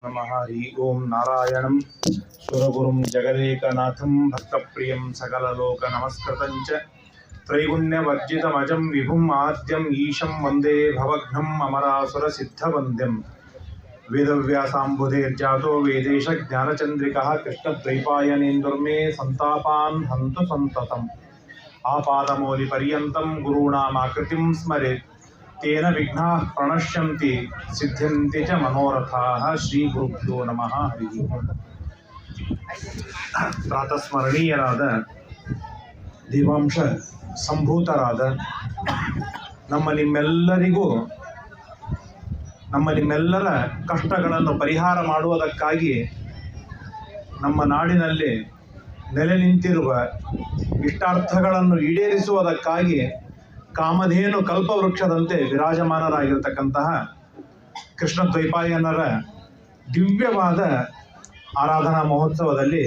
नमः हरि ओं नारायणं सुरगुरुं जगदेकनाथं भक्तप्रियं सकललोकनमस्कृतं च त्रैगुण्यवर्जितमजं विभुम् आद्यम् ईशं वन्दे भवघ्नम् अमरासुरसिद्धवन्द्यं वेदव्यासाम्बुधेर्जातो वेदेशज्ञानचन्द्रिकः कृष्णद्वैपायनेन्दुर्मे सन्तापान् हन्तु सन्ततम् आपादमौलिपर्यन्तं गुरूणामाकृतिं स्मरेत् तेन विघ्नाः प्रणश्यन्ति सिद्ध्यन्ति च मनोरथाः। श्री गुरुभ्यो नमः हरि ओಂ। ಪ್ರಾತಸ್ಮರಣೀಯರಾದ ದೇವಾಂಶ ಸಂಭೂತರಾದ ನಿಮ್ಮೆಲ್ಲರ ಕಷ್ಟಗಳನ್ನು ಪರಿಹಾರ ಮಾಡುವುದಕ್ಕಾಗಿ ನಮ್ಮ ನಾಡಿನಲ್ಲಿ ನೆಲೆ ನಿಂತಿರುವ ಇಷ್ಟಾರ್ಥಗಳನ್ನು ಈಡೇರಿಸುವುದಕ್ಕಾಗಿ ಕಾಮಧೇನು ಕಲ್ಪವೃಕ್ಷದಂತೆ ವಿರಾಜಮಾನರಾಗಿರ್ತಕ್ಕಂತಹ ಕೃಷ್ಣ ದ್ವೈಪಾಯನರ ದಿವ್ಯವಾದ ಆರಾಧನಾ ಮಹೋತ್ಸವದಲ್ಲಿ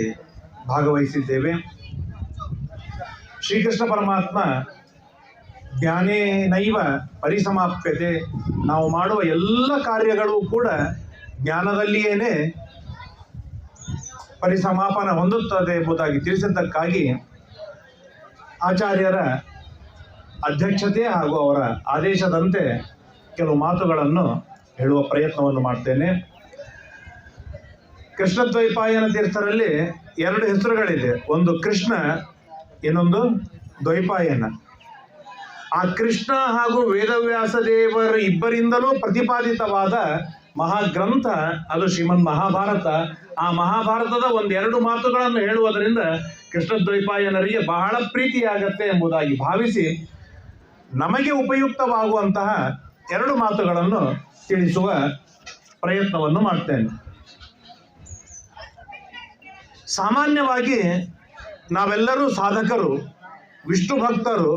ಭಾಗವಹಿಸಿದ್ದೇವೆ. ಶ್ರೀಕೃಷ್ಣ ಪರಮಾತ್ಮ ಜ್ಞಾನೇನೈವ ಪರಿಸಮಾಪ್ಯತೆ, ನಾವು ಮಾಡುವ ಎಲ್ಲ ಕಾರ್ಯಗಳು ಕೂಡ ಜ್ಞಾನದಲ್ಲಿಯೇ ಪರಿಸಮಾಪನ ಹೊಂದುತ್ತದೆ ಎಂಬುದಾಗಿ ತಿಳಿಸಿದ್ದಕ್ಕಾಗಿ ಆಚಾರ್ಯರ ಅಧ್ಯಕ್ಷತೆ ಹಾಗೂ ಅವರ ಆದೇಶದಂತೆ ಕೆಲವು ಮಾತುಗಳನ್ನು ಹೇಳುವ ಪ್ರಯತ್ನವನ್ನು ಮಾಡ್ತೇನೆ. ಕೃಷ್ಣ ದ್ವೈಪಾಯನ ತೀರ್ಥರಲ್ಲಿ ಎರಡು ಹೆಸರುಗಳಿದೆ, ಒಂದು ಕೃಷ್ಣ, ಇನ್ನೊಂದು ದ್ವೈಪಾಯನ. ಆ ಕೃಷ್ಣ ಹಾಗೂ ವೇದವ್ಯಾಸ ದೇವರ ಇಬ್ಬರಿಂದಲೂ ಪ್ರತಿಪಾದಿತವಾದ ಮಹಾಗ್ರಂಥ ಅದು ಶ್ರೀಮನ್ ಮಹಾಭಾರತ. ಆ ಮಹಾಭಾರತದ ಒಂದೆರಡು ಮಾತುಗಳನ್ನು ಹೇಳುವುದರಿಂದ ಕೃಷ್ಣ ದ್ವೈಪಾಯನರಿಗೆ ಬಹಳ ಪ್ರೀತಿಯಾಗತ್ತೆ ಎಂಬುದಾಗಿ ಭಾವಿಸಿ ನಮಗೆ ಉಪಯುಕ್ತವಾಗುವಂತಹ ಎರಡು ಮಾತುಗಳನ್ನು ತಿಳಿಸುವ ಪ್ರಯತ್ನವನ್ನು ಮಾಡ್ತೇನೆ. ಸಾಮಾನ್ಯವಾಗಿ ನಾವೆಲ್ಲರೂ ಸಾಧಕರು, ವಿಷ್ಣು ಭಕ್ತರು,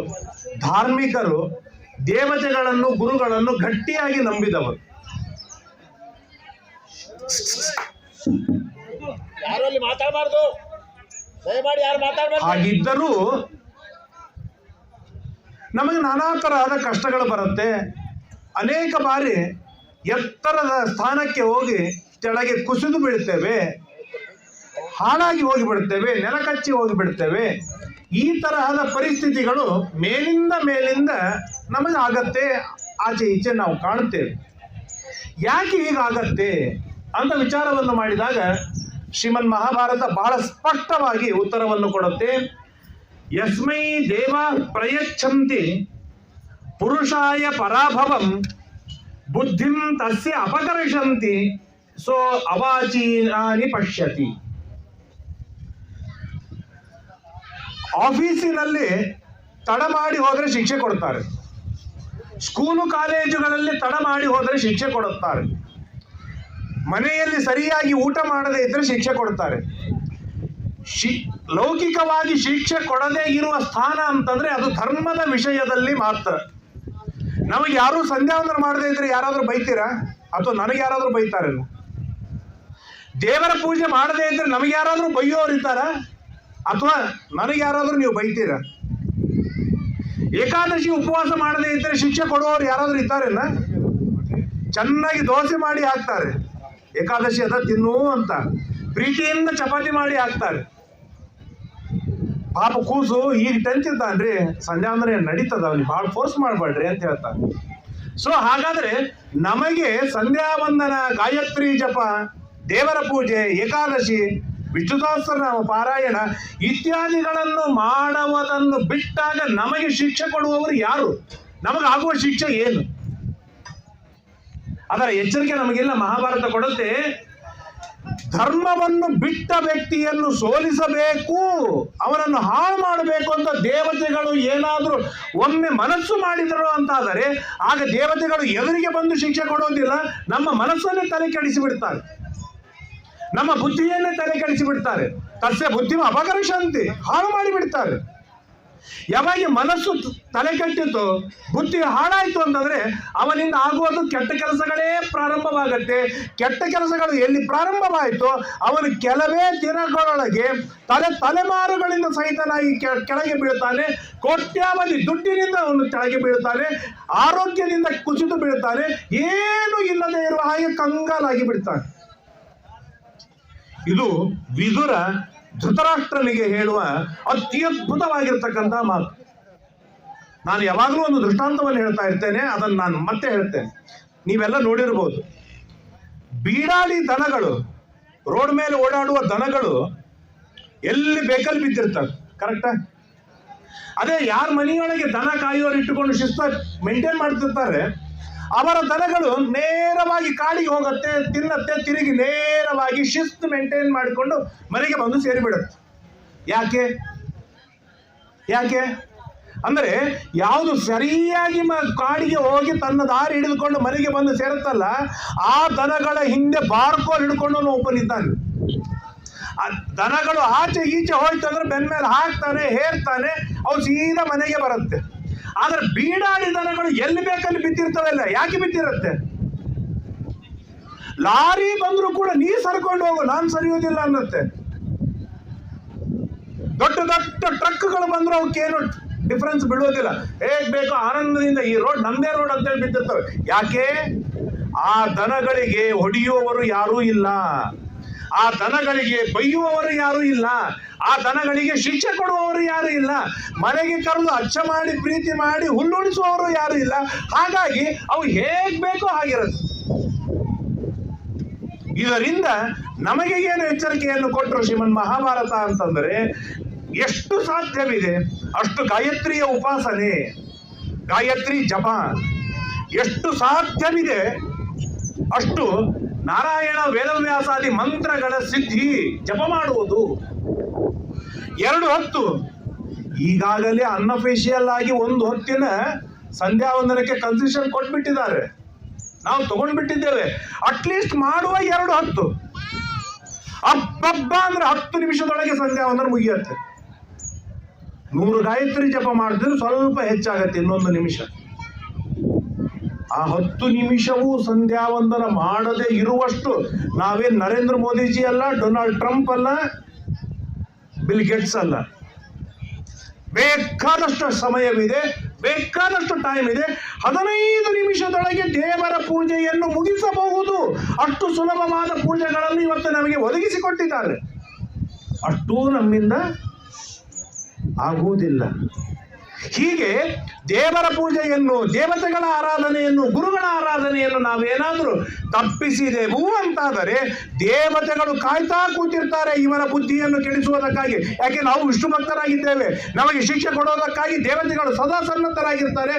ಧಾರ್ಮಿಕರು, ದೇವತೆಗಳನ್ನು, ಗುರುಗಳನ್ನು ಗಟ್ಟಿಯಾಗಿ ನಂಬಿದವರು. ಹಾಗಿದ್ದರೂ ನಮಗೆ ನಾನಾ ತರಹದ ಕಷ್ಟಗಳು ಬರುತ್ತೆ. ಅನೇಕ ಬಾರಿ ಎತ್ತರದ ಸ್ಥಾನಕ್ಕೆ ಹೋಗಿ ಕೆಳಗೆ ಕುಸಿದು ಬೀಳ್ತೇವೆ, ಹಾಳಾಗಿ ಹೋಗಿಬಿಡ್ತೇವೆ, ನೆಲಕಚ್ಚಿ ಹೋಗಿಬಿಡ್ತೇವೆ. ಈ ತರಹದ ಪರಿಸ್ಥಿತಿಗಳು ಮೇಲಿಂದ ನಮಗೆ ಆಗತ್ತೆ, ಆಚೆ ಈಚೆ ನಾವು ಕಾಣುತ್ತೇವೆ. ಯಾಕೆ ಹೀಗಾಗತ್ತೆ ಅಂತ ವಿಚಾರವನ್ನು ಮಾಡಿದಾಗ ಶ್ರೀಮನ್ ಮಹಾಭಾರತ ಬಹಳ ಸ್ಪಷ್ಟವಾಗಿ ಉತ್ತರವನ್ನು ಕೊಡುತ್ತೆ. ಯಸ್ಮೈ ದೇವ ಪ್ರಯಚ್ಛಂತಿ ಪುರುಷಾಯ ಪರಾಭವಂ ಬುದ್ಧಿಂ ತಸ್ಯ ಅಪಕರ್ಷಂತಿ ಸೋ ಅವಾಚೀನಾನಿ ಪಶ್ಯತಿ. ಆಫೀಸಿನಲ್ಲಿ ತಡ ಮಾಡಿ ಹೋದರೆ ಶಿಕ್ಷೆ ಕೊಡ್ತಾರೆ, ಸ್ಕೂಲು ಕಾಲೇಜುಗಳಲ್ಲಿ ತಡ ಮಾಡಿ ಹೋದರೆ ಶಿಕ್ಷೆ ಕೊಡುತ್ತಾರೆ, ಮನೆಯಲ್ಲಿ ಸರಿಯಾಗಿ ಊಟ ಮಾಡದೇ ಇದ್ರೆ ಶಿಕ್ಷೆ ಕೊಡ್ತಾರೆ. ಲೌಕಿಕವಾಗಿ ಶಿಕ್ಷೆ ಕೊಡದೇ ಇರುವ ಸ್ಥಾನ ಅಂತಂದ್ರೆ ಅದು ಧರ್ಮದ ವಿಷಯದಲ್ಲಿ ಮಾತ್ರ. ನಮಗೆ ಯಾರು ಸಂಧ್ಯಾವಂದನ ಮಾಡದೇ ಇದ್ರೆ ಯಾರಾದ್ರೂ ಬೈತೀರಾ? ಅಥವಾ ನನಗೆ ಯಾರಾದ್ರೂ ಬೈತಾರೇನು? ದೇವರ ಪೂಜೆ ಮಾಡದೇ ಇದ್ರೆ ನಮಗೆ ಯಾರಾದ್ರೂ ಬೈಯೋರು ಇದ್ದಾರ? ಅಥವಾ ನನಗೆ ಯಾರಾದ್ರೂ ನೀವು ಬೈತೀರಾ? ಏಕಾದಶಿ ಉಪವಾಸ ಮಾಡದೇ ಇದ್ರೆ ಶಿಕ್ಷೆ ಕೊಡುವವರು ಯಾರಾದ್ರೂ ಇದ್ದಾರೇನ? ಚೆನ್ನಾಗಿ ದೋಸೆ ಮಾಡಿ ಹಾಕ್ತಾರೆ, ಏಕಾದಶಿ ಅದ ತಿನ್ನು ಅಂತ ಪ್ರೀತಿಯಿಂದ ಚಪಾತಿ ಮಾಡಿ ಹಾಕ್ತಾರೆ. ಪಾಪ ಕೂಸು ಈಗ 10th ಇದ್ದಾನ್ರಿ, ಸಂಧ್ಯಾವಂದನೆ ನಡೀತದ, ಅವನಿಗೆ ಭಾಳ ಫೋರ್ಸ್ ಮಾಡಬೇಡ್ರಿ ಅಂತ ಹೇಳ್ತಾರೆ. ಸೊ ಹಾಗಾದ್ರೆ ನಮಗೆ ಸಂಧ್ಯಾವಂದನ, ಗಾಯತ್ರಿ ಜಪ, ದೇವರ ಪೂಜೆ, ಏಕಾದಶಿ, ವಿಷ್ಣು ಸಹಸ್ರನಾಮ ಪಾರಾಯಣ ಇತ್ಯಾದಿಗಳನ್ನು ಮಾಡುವುದನ್ನು ಬಿಟ್ಟಾಗ ನಮಗೆ ಶಿಕ್ಷೆ ಕೊಡುವವರು ಯಾರು? ನಮಗಾಗುವ ಶಿಕ್ಷೆ ಏನು? ಅದರ ಎಚ್ಚರಿಕೆ ನಮಗೆಲ್ಲ ಮಹಾಭಾರತ ಕೊಡುತ್ತೆ. ಧರ್ಮವನ್ನು ಬಿಟ್ಟ ವ್ಯಕ್ತಿಯನ್ನು ಸೋಲಿಸಬೇಕು, ಅವನನ್ನು ಹಾಳು ಮಾಡಬೇಕು ಅಂತ ದೇವತೆಗಳು ಏನಾದರೂ ಒಮ್ಮೆ ಮನಸ್ಸು ಮಾಡಿದರು ಅಂತಾದರೆ ಆಗ ದೇವತೆಗಳು ಎದುರಿಗೆ ಬಂದು ಶಿಕ್ಷೆ ಕೊಡೋದಿಲ್ಲ, ನಮ್ಮ ಮನಸ್ಸನ್ನೇ ತಲೆ ಕೆಡಿಸಿಬಿಡ್ತಾರೆ, ನಮ್ಮ ಬುದ್ಧಿಯನ್ನೇ ತಲೆ ಕೆಡಿಸಿಬಿಡ್ತಾರೆ. ತಸ್ಯ ಬುದ್ಧಿ ಅಪಕರ್ಷಂತಿ, ಹಾಳು ಮಾಡಿಬಿಡ್ತಾರೆ. ಯಾವಾಗ ಮನಸ್ಸು ತಲೆ ಕೆಟ್ಟಿತ್ತು, ಬುದ್ಧಿ ಹಾಳಾಯಿತು ಅಂತಂದ್ರೆ ಅವನಿಂದ ಆಗುವುದು ಕೆಟ್ಟ ಕೆಲಸಗಳೇ ಪ್ರಾರಂಭವಾಗತ್ತೆ. ಕೆಟ್ಟ ಕೆಲಸಗಳು ಎಲ್ಲಿ ಪ್ರಾರಂಭವಾಯಿತು ಅವನು ಕೆಲವೇ ದಿನಗಳೊಳಗೆ ತಲೆಮಾರುಗಳಿಂದ ಸಹಿತನಾಗಿ ಕೆಳಗೆ ಬೀಳ್ತಾನೆ. ಕೋಟ್ಯಾವಧಿ ದುಡ್ಡಿನಿಂದ ಅವನು ಕೆಳಗೆ ಬೀಳ್ತಾನೆ, ಆರೋಗ್ಯದಿಂದ ಕುಸಿದು ಬೀಳ್ತಾನೆ, ಏನೂ ಇಲ್ಲದೆ ಇರುವ ಹಾಗೆ ಕಂಗಾಲಾಗಿ ಬಿಡ್ತಾನೆ. ಇದು ವಿದುರ ಧೃತರಾಷ್ಟ್ರನಿಗೆ ಹೇಳುವ ಅತ್ಯದ್ಭುತವಾಗಿರ್ತಕ್ಕಂಥ ಮಾತು. ನಾನು ಯಾವಾಗಲೂ ಒಂದು ದೃಷ್ಟಾಂತವನ್ನು ಹೇಳ್ತಾ ಇರ್ತೇನೆ, ಅದನ್ನು ನಾನು ಮತ್ತೆ ಹೇಳ್ತೇನೆ. ನೀವೆಲ್ಲ ನೋಡಿರ್ಬೋದು, ಬೀಡಾಡಿ ದನಗಳು, ರೋಡ್ ಮೇಲೆ ಓಡಾಡುವ ದನಗಳು ಎಲ್ಲಿ ಬೇಕಲ್ಲಿ ಬಿದ್ದಿರ್ತವೆ, ಕರೆಕ್ಟಾ? ಅದೇ ಯಾರ ಮನೆಯೊಳಗೆ ದನ ಕಾಯೋರು ಇಟ್ಟುಕೊಂಡು ಶಿಸ್ತ ಮೇಂಟೈನ್ ಮಾಡ್ತಿರ್ತಾರೆ, ಅವರ ದನಗಳು ನೇರವಾಗಿ ಕಾಡಿಗೆ ಹೋಗುತ್ತೆ, ತಿನ್ನತ್ತೆ, ತಿರುಗಿ ನೇರವಾಗಿ ಶಿಸ್ತು ಮೇಂಟೈನ್ ಮಾಡಿಕೊಂಡು ಮನೆಗೆ ಬಂದು ಸೇರಿಬಿಡುತ್ತೆ. ಯಾಕೆ ಅಂದ್ರೆ ಯಾವುದು ಸರಿಯಾಗಿ ಕಾಡಿಗೆ ಹೋಗಿ ತನ್ನ ದಾರಿ ಹಿಡಿದುಕೊಂಡು ಮನೆಗೆ ಬಂದು ಸೇರುತ್ತಲ್ಲ, ಆ ದನಗಳ ಹಿಂದೆ ಬಾರ್ಕೋಲ್ ಹಿಡ್ಕೊಂಡು ಒಬ್ಬನಿದ್ದಾನೆ. ಆ ದನಗಳು ಆಚೆ ಈಚೆ ಹೋಯ್ತು ಅಂದ್ರೆ ಬೆನ್ನ ಮೇಲೆ ಹಾಕ್ತಾನೆ, ಹೇರ್ತಾನೆ, ಅವು ಸೀದಾ ಮನೆಗೆ ಬರುತ್ತೆ. ಆದ್ರೆ ಬೀಡಾಡಿ ದನಗಳು ಎಲ್ಲಿ ಬೇಕಲ್ಲಿ ಬಿದ್ದಿರ್ತವಲ್ಲ. ಯಾಕೆ ಬಿದ್ದಿರುತ್ತೆ? ಲಾರಿ ಬಂದ್ರು ಕೂಡ ನೀ ಸರ್ಕೊಂಡು ಹೋಗು, ನಾನು ಸರಿಯೋದಿಲ್ಲ ಅನ್ನತ್ತೆ. ದೊಡ್ಡ ದೊಡ್ಡ ಟ್ರಕ್ಗಳು ಬಂದ್ರು ಅವಕ್ಕೇನು ಡಿಫರೆನ್ಸ್ ಬೀಳೋದಿಲ್ಲ. ಹೇಗ್ ಬೇಕೋ ಆನಂದದಿಂದ ಈ ರೋಡ್ ನಮ್ದೇ ರೋಡ್ ಅಂತೇಳಿ ಬಿದ್ದಿರ್ತವೆ. ಯಾಕೆ? ಆ ದನಗಳಿಗೆ ಹೊಡೆಯುವವರು ಯಾರೂ ಇಲ್ಲ, ಆ ದನಗಳಿಗೆ ಬೈಯುವವರು ಯಾರೂ ಇಲ್ಲ, ಆ ದನಗಳಿಗೆ ಶಿಕ್ಷೆ ಕೊಡುವವರು ಯಾರು ಇಲ್ಲ, ಮನೆಗೆ ಕರೆದು ಅಚ್ಚ ಮಾಡಿ ಪ್ರೀತಿ ಮಾಡಿ ಹುಲ್ಲುಣಿಸುವವರು ಯಾರು ಇಲ್ಲ. ಹಾಗಾಗಿ ಅವು ಹೇಗ್ ಬೇಕೋ ಹಾಗಿರುತ್ತೆ. ಇದರಿಂದ ನಮಗೆ ಏನು ಎಚ್ಚರಿಕೆಯನ್ನು ಕೊಟ್ಟರು ಶ್ರೀಮನ್ ಮಹಾಭಾರತ ಅಂತಂದ್ರೆ, ಎಷ್ಟು ಸಾಧ್ಯವಿದೆ ಅಷ್ಟು ಗಾಯತ್ರಿಯ ಉಪಾಸನೆ, ಗಾಯತ್ರಿ ಜಪ, ಎಷ್ಟು ಸಾಧ್ಯವಿದೆ ಅಷ್ಟು ನಾರಾಯಣ ವೇದವ್ಯಾಸಾದಿ ಮಂತ್ರಗಳ ಸಿದ್ಧಿ ಜಪ ಮಾಡುವುದು. 2 ಹೊತ್ತು ಈಗಾಗಲೇ ಅನ್ಅಫಿಷಿಯಲ್ ಆಗಿ 1 ಹೊತ್ತಿನ ಸಂಧ್ಯಾ ವಂದನಕ್ಕೆ ಕನ್ಸೆಷನ್ ಕೊಟ್ಬಿಟ್ಟಿದ್ದಾರೆ, ನಾವು ತಗೊಂಡ್ಬಿಟ್ಟಿದ್ದೇವೆ. ಅಟ್ಲೀಸ್ಟ್ ಮಾಡುವ 2 ಹೊತ್ತು, ಅಬ್ಬಬ್ಬ ಅಂದ್ರೆ 10 ನಿಮಿಷದೊಳಗೆ ಸಂಧ್ಯಾ ವಂದನ ಮುಗಿಯುತ್ತೆ. 100 ಗಾಯತ್ರಿ ಜಪ ಮಾಡಿದ್ರೆ ಸ್ವಲ್ಪ ಹೆಚ್ಚಾಗತ್ತೆ, 1 ನಿಮಿಷ. ಆ 10 ನಿಮಿಷವೂ ಸಂಧ್ಯಾ ವಂದನ ಮಾಡದೆ ಇರುವಷ್ಟು ನಾವೇನ್ ನರೇಂದ್ರ ಮೋದಿಜಿ ಅಲ್ಲ, ಡೊನಾಲ್ಡ್ ಟ್ರಂಪ್ ಅಲ್ಲ, ಬಿಲ್ ಗೇಟ್ಸ್ ಅಲ್ಲ. ಬೇಕಾದಷ್ಟು ಸಮಯವಿದೆ, ಬೇಕಾದಷ್ಟು ಟೈಮ್ ಇದೆ. 15 ನಿಮಿಷದೊಳಗೆ ದೇವರ ಪೂಜೆಯನ್ನು ಮುಗಿಸಬಹುದು. ಅಷ್ಟು ಸುಲಭವಾದ ಪೂಜೆಗಳನ್ನು ಇವತ್ತು ನಮಗೆ ಒದಗಿಸಿಕೊಟ್ಟಿದ್ದಾರೆ. ಅಷ್ಟೂ ನಮ್ಮಿಂದ ಆಗುವುದಿಲ್ಲ. ಹೀಗೆ ದೇವರ ಪೂಜೆಯನ್ನು, ದೇವತೆಗಳ ಆರಾಧನೆಯನ್ನು, ಗುರುಗಳ ಆರಾಧನೆಯನ್ನು ನಾವೇನಾದರೂ ತಪ್ಪಿಸಿದೆವು ಅಂತಾದರೆ ದೇವತೆಗಳು ಕಾಯ್ತಾ ಕೂತಿರ್ತಾರೆ ಇವರ ಬುದ್ಧಿಯನ್ನು ಕೆಡಿಸುವುದಕ್ಕಾಗಿ. ಯಾಕೆ? ನಾವು ವಿಷ್ಣು ಭಕ್ತರಾಗಿದ್ದೇವೆ, ನಮಗೆ ಶಿಕ್ಷೆ ಕೊಡೋದಕ್ಕಾಗಿ ದೇವತೆಗಳು ಸದಾ ಸನ್ನದ್ಧರಾಗಿರ್ತಾರೆ.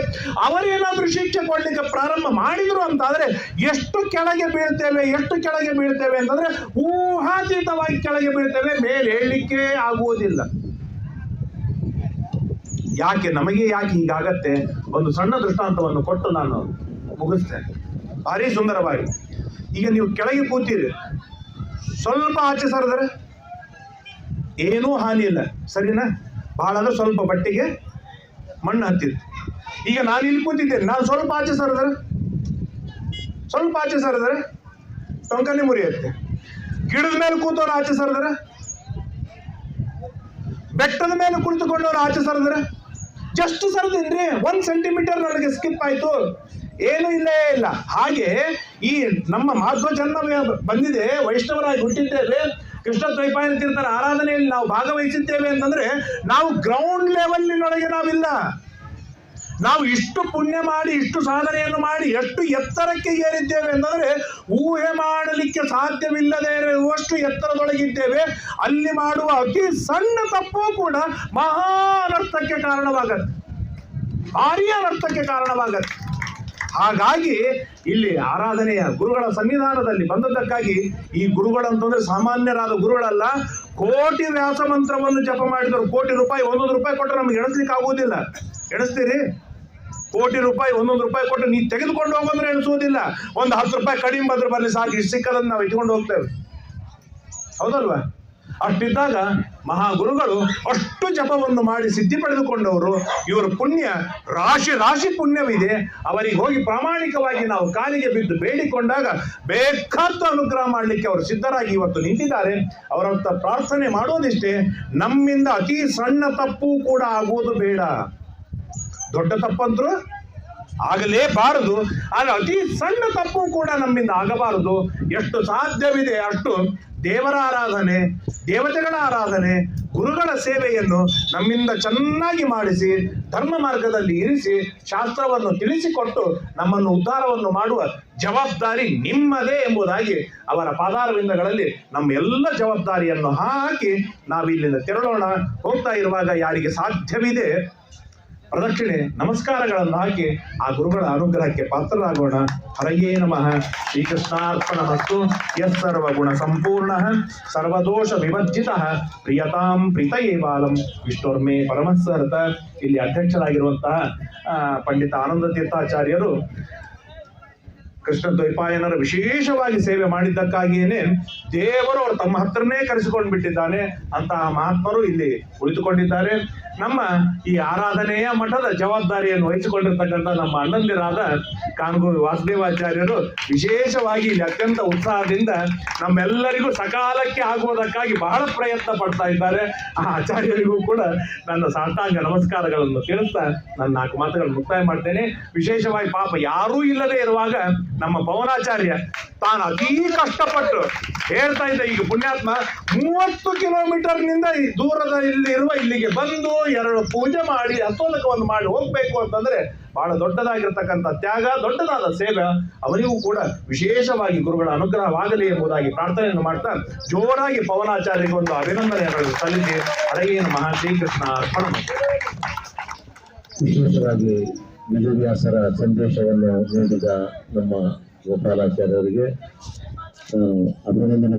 ಅವರೇನಾದರೂ ಶಿಕ್ಷೆ ಕೊಡಲಿಕ್ಕೆ ಪ್ರಾರಂಭ ಮಾಡಿದ್ರು ಅಂತಾದರೆ ಎಷ್ಟು ಕೆಳಗೆ ಬೀಳ್ತೇವೆ ಅಂತಂದ್ರೆ ಊಹಾತೀತವಾಗಿ ಕೆಳಗೆ ಬೀಳ್ತೇವೆ, ಮೇಲೆ ಹೇಳಲಿಕ್ಕೆ ಆಗುವುದಿಲ್ಲ. ನಮಗೆ ಯಾಕೆ ಹೀಗಾಗತ್ತೆ? ಒಂದು ಸಣ್ಣ ದೃಷ್ಟಾಂತವನ್ನು ಕೊಟ್ಟು ನಾನು ಮುಗಿಸ್ತೇನೆ, ಭಾರಿ ಸುಂದರವಾಗಿ. ಈಗ ನೀವು ಕೆಳಗೆ ಕೂತೀರಿ, ಸ್ವಲ್ಪ ಆಚೆ ಸರಿದ್ರೆ ಏನೂ ಹಾನಿ ಇಲ್ಲ, ಸರಿನಾ? ಬಹಳ ಅಂದ್ರೆ ಸ್ವಲ್ಪ ಬಟ್ಟೆಗೆ ಮಣ್ಣು ಹತ್ತಿತ್ತು. ಈಗ ನಾನು ಇಲ್ಲಿ ಕೂತಿದ್ದೇನೆ, ನಾನು ಸ್ವಲ್ಪ ಆಚೆ ಸರಿದ್ರೆ ಟೊಂಕನೆ ಮುರಿಯುತ್ತೆ. ಗಿಡದ ಮೇಲೆ ಕೂತವ್ರು ಆಚೆ ಸರಿದ್ರೆ, ಬೆಟ್ಟದ ಮೇಲೆ ಕುಳಿತುಕೊಂಡವ್ರು ಆಚೆ ಸರಿದ್ರೆ, ಜಸ್ಟ್ ಸರಿದೇನ್ರಿ, 1 ಸೆಂಟಿಮೀಟರ್ ನನಗೆ ಸ್ಕಿಪ್ ಆಯ್ತು, ಏನೂ ಇಲ್ಲೇ ಇಲ್ಲ. ಹಾಗೆ ಈ ನಮ್ಮ ಮಾಧ್ವ ಜನ್ಮ ಬಂದಿದೆ, ವೈಷ್ಣವರಾಗಿ ಹುಟ್ಟಿದ್ದೇವೆ, ಕೃಷ್ಣ ದ್ವೈಪಾಯನ ತೀರ್ಥರ ಆರಾಧನೆಯಲ್ಲಿ ನಾವು ಭಾಗವಹಿಸಿದ್ದೇವೆ ಅಂತಂದ್ರೆ ನಾವು ಗ್ರೌಂಡ್ ಲೆವೆಲ್ನೊಳಗೆ ನಾವಿಲ್ಲ. ನಾವು ಇಷ್ಟು ಪುಣ್ಯ ಮಾಡಿ, ಇಷ್ಟು ಸಾಧನೆಯನ್ನು ಮಾಡಿ, ಎಷ್ಟು ಎತ್ತರಕ್ಕೆ ಏರಿದ್ದೇವೆ ಅಂತಂದ್ರೆ ಊಹೆ ಮಾಡಲಿಕ್ಕೆ ಸಾಧ್ಯವಿಲ್ಲದೆ ಇರುವಷ್ಟು ಎತ್ತರದೊಳಗಿದ್ದೇವೆ. ಅಲ್ಲಿ ಮಾಡುವ ಅತಿ ಸಣ್ಣ ತಪ್ಪು ಕೂಡ ಮಹಾ ಅನರ್ಥಕ್ಕೆ ಕಾರಣವಾಗತ್ತೆ, ಭಾರೀ ಅನರ್ಥಕ್ಕೆ ಕಾರಣವಾಗತ್ತೆ. ಹಾಗಾಗಿ ಇಲ್ಲಿ ಆರಾಧನೆಯ ಗುರುಗಳ ಸನ್ನಿಧಾನದಲ್ಲಿ ಬಂದದ್ದಕ್ಕಾಗಿ, ಈ ಗುರುಗಳಂತಂದ್ರೆ ಸಾಮಾನ್ಯರಾದ ಗುರುಗಳಲ್ಲ, ಕೋಟಿ ವ್ಯಾಸ ಮಂತ್ರವನ್ನು ಜಪ ಮಾಡಿದರು. ಕೋಟಿ ರೂಪಾಯಿ, 1 ರೂಪಾಯಿ ಕೊಟ್ಟರೆ ನಮ್ಗೆ ಎಣಿಸ್ಲಿಕ್ಕೆ ಆಗುವುದಿಲ್ಲ. ಎಣಿಸ್ತೀರಿ? ಕೋಟಿ ರೂಪಾಯಿ, 1 ರೂಪಾಯಿ ಕೊಟ್ಟು ನೀವು ತೆಗೆದುಕೊಂಡು ಹೋಗೋದ್ರೆ ಎಣಿಸುವುದಿಲ್ಲ. ಒಂದು 10 ರೂಪಾಯಿ ಕಡಿಮೆ ಬಂದ್ರೆ ಬರಲಿ ಸಾಕು, ಇಷ್ಟು ಸಿಕ್ಕದನ್ನು ನಾವು ಇಟ್ಕೊಂಡು ಹೋಗ್ತೇವೆ, ಹೌದಲ್ವಾ? ಅಷ್ಟಿದ್ದಾಗ ಮಹಾಗುರುಗಳು ಅಷ್ಟು ಜಪವನ್ನು ಮಾಡಿ ಸಿದ್ಧಿ ಪಡೆದುಕೊಂಡವರು. ಇವರ ಪುಣ್ಯ ರಾಶಿ ಪುಣ್ಯವಿದೆ. ಅವರಿಗೆ ಹೋಗಿ ಪ್ರಾಮಾಣಿಕವಾಗಿ ನಾವು ಕಾಲಿಗೆ ಬಿದ್ದು ಬೇಡಿಕೊಂಡಾಗ ಬೇಕಾದ ಅನುಗ್ರಹ ಮಾಡಲಿಕ್ಕೆ ಅವರು ಸಿದ್ಧರಾಗಿ ಇವತ್ತು ನಿಂತಿದ್ದಾರೆ. ಅವರ ಪ್ರಾರ್ಥನೆ ಮಾಡೋದಿಷ್ಟೇ, ನಮ್ಮಿಂದ ಅತಿ ಸಣ್ಣ ತಪ್ಪು ಕೂಡ ಆಗುವುದು ಬೇಡ. ದೊಡ್ಡ ತಪ್ಪಂತರೂ ಆಗಲೇಬಾರದು. ಆಗ ಅತಿ ಸಣ್ಣ ತಪ್ಪು ಕೂಡ ನಮ್ಮಿಂದ ಆಗಬಾರದು. ಎಷ್ಟು ಸಾಧ್ಯವಿದೆ ಅಷ್ಟು ದೇವರ ಆರಾಧನೆ, ದೇವತೆಗಳ ಆರಾಧನೆ, ಗುರುಗಳ ಸೇವೆಯನ್ನು ನಮ್ಮಿಂದ ಚೆನ್ನಾಗಿ ಮಾಡಿಸಿ ಧರ್ಮ ಮಾರ್ಗದಲ್ಲಿ ಇರಿಸಿ ಶಾಸ್ತ್ರವನ್ನು ತಿಳಿಸಿಕೊಟ್ಟು ನಮ್ಮನ್ನು ಉದ್ಧಾರವನ್ನು ಮಾಡುವ ಜವಾಬ್ದಾರಿ ನಿಮ್ಮದೇ ಎಂಬುದಾಗಿ ಅವರ ಪಾದಾರವಿಂದಗಳಲ್ಲಿ ನಮ್ಮ ಎಲ್ಲ ಜವಾಬ್ದಾರಿಯನ್ನು ಹಾಕಿ ನಾವಿಲ್ಲಿಂದ ತೆರಳೋಣ. ಹೋಗ್ತಾ ಇರುವಾಗ ಯಾರಿಗೆ ಸಾಧ್ಯವಿದೆ ಪ್ರದಕ್ಷಿಣೆ ನಮಸ್ಕಾರಗಳನ್ನು ಹಾಕಿ ಆ ಗುರುಗಳ ಅನುಗ್ರಹಕ್ಕೆ ಪಾತ್ರರಾಗೋಣ. ಹರಯೇ ನಮಃ. ಶ್ರೀಕೃಷ್ಣಾರ್ಪಣಮಸ್ತು. ಯಸ್ಸರ್ವಗುಣ ಸಂಪೂರ್ಣ ಸರ್ವದೋಷ ವಿವರ್ಜಿತ ಪ್ರಿಯತಾಂ ಪ್ರೀತಯೇ ಬಾಲಂ ವಿಷ್ಣುರ್ಮೇ ಪರಮಸ್ಸರತ. ಇಲ್ಲಿ ಅಧ್ಯಕ್ಷರಾಗಿರುವಂತಹ ಪಂಡಿತ ಆನಂದ ತೀರ್ಥಾಚಾರ್ಯರು ಕೃಷ್ಣ ದ್ವೈಪಾಯನರ ವಿಶೇಷವಾಗಿ ಸೇವೆ ಮಾಡಿದ್ದಕ್ಕಾಗಿಯೇನೆ ದೇವರು ಅವರು ತಮ್ಮ ಹತ್ರನೇ ಕರೆಸಿಕೊಂಡು ಬಿಟ್ಟಿದ್ದಾನೆ. ಅಂತಹ ಮಹಾತ್ಮರು ಇಲ್ಲಿ ಕುಳಿತುಕೊಂಡಿದ್ದಾರೆ. ನಮ್ಮ ಈ ಆರಾಧನೆಯ ಮಠದ ಜವಾಬ್ದಾರಿಯನ್ನು ವಹಿಸಿಕೊಂಡಿರ್ತಕ್ಕಂಥ ನಮ್ಮ ಅಣ್ಣಂದಿರಾದ ಕಾನಗೂರು ವಾಸುದೇವಾಚಾರ್ಯರು ವಿಶೇಷವಾಗಿ ಇಲ್ಲಿ ಅತ್ಯಂತ ಉತ್ಸಾಹದಿಂದ ನಮ್ಮೆಲ್ಲರಿಗೂ ಸಕಾಲಕ್ಕೆ ಆಗುವುದಕ್ಕಾಗಿ ಬಹಳ ಪ್ರಯತ್ನ ಪಡ್ತಾ ಇದ್ದಾರೆ. ಆ ಆಚಾರ್ಯರಿಗೂ ಕೂಡ ನನ್ನ ಸಾಷ್ಟಾಂಗ ನಮಸ್ಕಾರಗಳನ್ನು ತಿಳಿಸ್ತಾ ನನ್ನ 4 ಮಾತುಗಳನ್ನು ಮುಕ್ತಾಯ ಮಾಡ್ತೇನೆ. ವಿಶೇಷವಾಗಿ ಪಾಪ ಯಾರೂ ಇಲ್ಲದೆ ಇರುವಾಗ ನಮ್ಮ ಪವನಾಚಾರ್ಯ ತಾನು ಅತೀ ಕಷ್ಟಪಟ್ಟು ಹೇಳ್ತಾ ಇದ್ದ, ಈಗ ಪುಣ್ಯಾತ್ಮ 30 ಕಿಲೋಮೀಟರ್ನಿಂದ ದೂರದ ಇಲ್ಲಿರುವ ಇಲ್ಲಿಗೆ ಬಂದು 2 ಪೂಜೆ ಮಾಡಿ ಹಸ್ತೋದಕವನ್ನು ಮಾಡಿ ಹೋಗ್ಬೇಕು ಅಂತಂದ್ರೆ ಬಹಳ ದೊಡ್ಡದಾಗಿರ್ತಕ್ಕಂಥ ತ್ಯಾಗ, ದೊಡ್ಡದಾದ ಸೇವೆ. ಅವರಿಗೂ ಕೂಡ ವಿಶೇಷವಾಗಿ ಗುರುಗಳ ಅನುಗ್ರಹವಾಗಲಿ ಎಂಬುದಾಗಿ ಪ್ರಾರ್ಥನೆಯನ್ನು ಮಾಡ್ತಾ ಜೋರಾಗಿ ಪವನಾಚಾರ್ಯರಿಗೆ ಒಂದು ಅಭಿನಂದನೆಗಳನ್ನು ಸಲ್ಲಿಸಿ ಹರಯೇ ನಮಃ. ಶ್ರೀಕೃಷ್ಣ ಅರ್ಪಣಮಸ್ತು. ವಿಶೇಷವಾಗಿ ವೇದವ್ಯಾಸರ ಸಂದೇಶವನ್ನು ನೀಡಿದ ನಮ್ಮ ಗೋಪಾಲಾಚಾರ್ಯರಿಗೆ ಅಭಿನಂದನೆ.